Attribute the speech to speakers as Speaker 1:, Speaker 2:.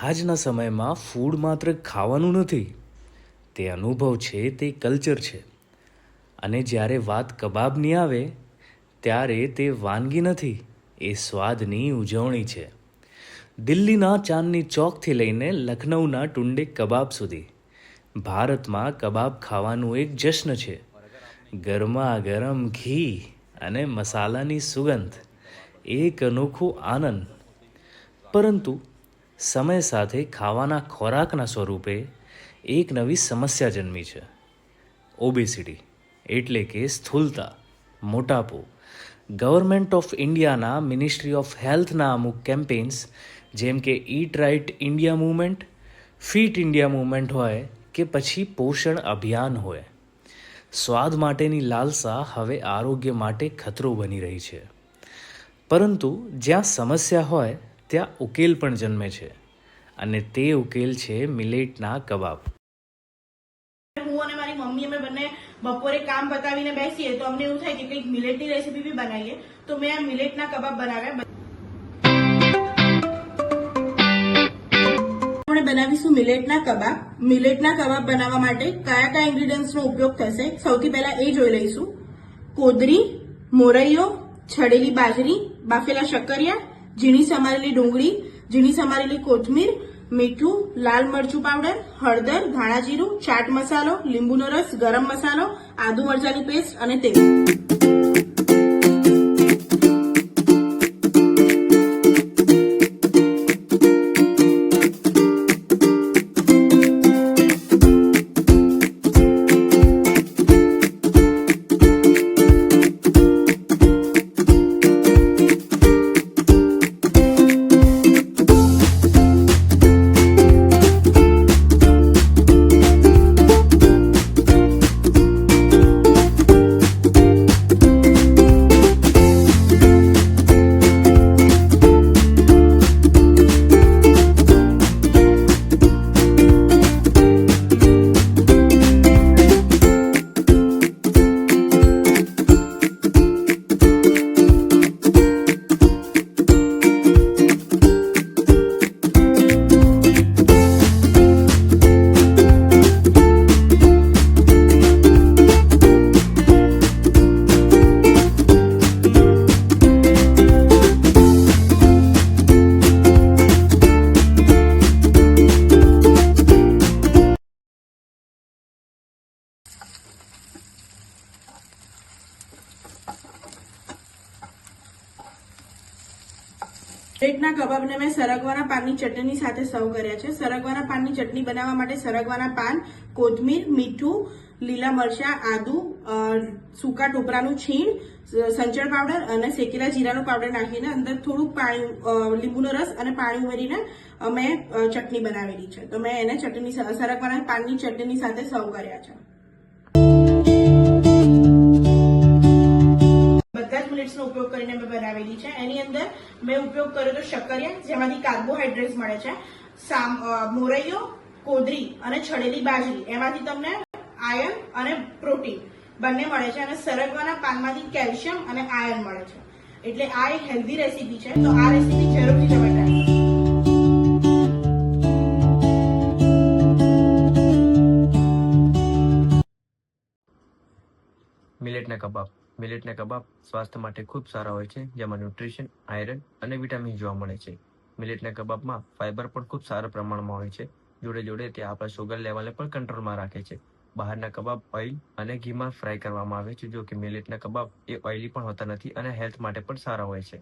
Speaker 1: આજના સમયમાં ફૂડ માત્ર ખાવાનું નથી, તે અનુભવ છે, તે કલ્ચર છે. અને જ્યારે વાત કબાબની આવે ત્યારે તે વાનગી નથી, એ સ્વાદની ઉજવણી છે. દિલ્હીના ચાંદની ચોકથી લઈને લખનૌના ટુંડે કબાબ સુધી ભારતમાં કબાબ ખાવાનું એક જશ્ન છે. ગરમા ગરમ ઘી અને મસાલાની સુગંધ, એક અનોખો આનંદ. પરંતુ સમય સાથે ખાવાના ખોરાકના સ્વરૂપે એક નવી સમસ્યા જન્મી છે, ઓબેસિટી એટલે કે સ્થૂલતા, મોટાપો. ગવર્મેન્ટ ઓફ ઇન્ડિયાના મિનિસ્ટ્રી ઓફ હેલ્થના અમુક કેમ્પેન્સ જેમ કે eat right India movement, fit India movement હોય કે પછી પોષણ અભિયાન હોય, સ્વાદ માટેની લાલસા હવે આરોગ્ય માટે ખતરો બની રહી છે. પરંતુ જ્યાં સમસ્યા હોય ત્યાં ઉકેલ પણ જન્મે છે, અને તે ઉકેલ છે મિલેટના કબાબ.
Speaker 2: હું અને મારી મમ્મી અમે બંને બપોરે કામ પતાવીને બેસીએ તો અમને એવું થાય કે કંઈક મિલેટની રેસીપી બી બનાવીએ, તો મેં આ મિલેટના કબાબ બનાવ્યા. આપણે બનાવીશું મિલેટના કબાબ. મિલેટના કબાબ બનાવવા માટે કયા કયા ઇન્ગ્રેડિયન્ટ્સનો ઉપયોગ થશે સૌથી પહેલા એ જોઈ લઈશું. કોદરી, મોરૈયો, છડેલી બાજરી, બાફેલા શક્કરિયા, ઝીણી સમારેલી ડુંગળી, ઝીણી સમારેલી કોથમીર, મીઠું, લાલ મરચું પાવડર, હળદર, ધાણા જીરું, ચાટ મસાલો, લીંબુનો રસ, ગરમ મસાલો, આદુ મરચાની પેસ્ટ અને તેલ. મિલેટના કબાબને મેં સરગવાના પાનની ચટણી સાથે સર્વ કર્યા છે. સરગવાના પાનની ચટણી બનાવવા માટે સરગવાના પાન, કોથમીર, મીઠું, લીલા મરચાં, આદુ, સૂકા ટોપરાનું છીણ, સંચળ પાવડર અને શેકેલા જીરાનો પાવડર નાખીને અંદર થોડુંક પાણી, લીંબુનો રસ અને પાણી ઉમેરીને મેં ચટણી બનાવેલી છે. તો મેં એને સરગવાના પાનની ચટણી સાથે સર્વ કર્યા છે. મિલેટ્સનો ઉપયોગ કરીને મેં બનાવેલી છે. એની અંદર મેં ઉપયોગ કર્યો તો શક્કરિયા, જેમાંથી કાર્બોહાઈડ્રેટ્સ મળે છે, મોરૈયો, કોદરી અને છડેલી બાજરી, એમાંથી તમને આયર્ન અને પ્રોટીન બંને મળે છે, અને સરગવાના પાનમાંથી કેલ્શિયમ અને આયર્ન મળે છે. એટલે આ એક હેલ્ધી રેસીપી છે. તો આ રેસીપી જરૂરથી તમે ટ્રાય કરો.
Speaker 3: મિલેટના કબાબ. મિલેટના કબાબ સ્વાસ્થ્ય માટે ખૂબ સારા હોય છે, જેમાં ન્યુટ્રિશન, આયરન અને વિટામિન જોવા મળે છે. મિલેટના કબાબમાં ફાઇબર પણ ખૂબ સારા પ્રમાણમાં હોય છે. જોડે જોડે તે આપણા શુગર લેવલને પણ કંટ્રોલમાં રાખે છે. બહારના કબાબ ઓઇલ અને ઘીમાં ફ્રાય કરવામાં આવે છે, જો કે મિલેટના કબાબ એ ઓઇલી પણ હોતા નથી અને હેલ્થ માટે પણ સારા હોય છે.